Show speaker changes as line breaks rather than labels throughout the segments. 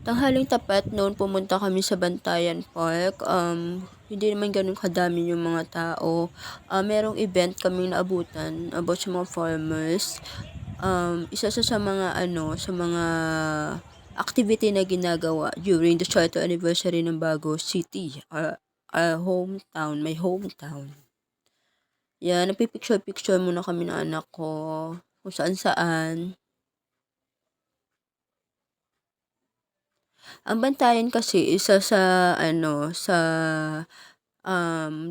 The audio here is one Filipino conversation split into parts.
Tanghaling tapat noon pumunta kami sa Bantayan Park. Hindi naman gano'n kadami yung mga tao. Merong event kaming naabutan about sa mga farmers. Isa sa mga sa mga activity na ginagawa during the charter anniversary ng Bago City, our hometown, my hometown. Yan, nagpi-picture-picture muna kami ng anak ko kung saan-saan. Ang Bantayan kasi isa sa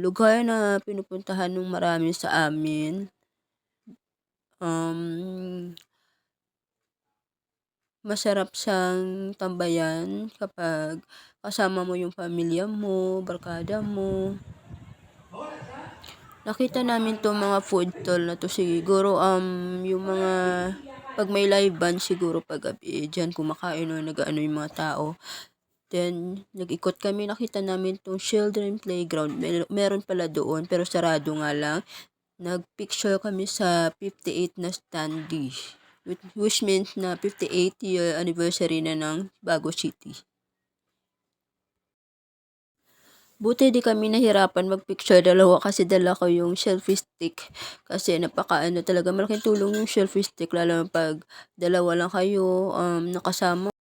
lugar na pinupuntahan ng marami sa amin. Masarap siyang tambayan kapag kasama mo yung pamilya mo, barkada mo. Nakita namin 'tong mga food stall na 'to siguro, yung mga 'pag may live band siguro paggabi, diyan kumakain or nag-aano yung mga tao. Then nag-ikot kami, nakita namin 'tong children playground, meron pala doon pero sarado nga lang. Nag-picture kami sa 58 na standee, which means na 58th year anniversary na ng Bago City. Buti di kami nahirapan mag-picture dalawa kasi dala ko yung selfie stick. Kasi napaka talaga malaking tulong yung selfie stick lalo na 'pag dalawa lang kayo, nakasama.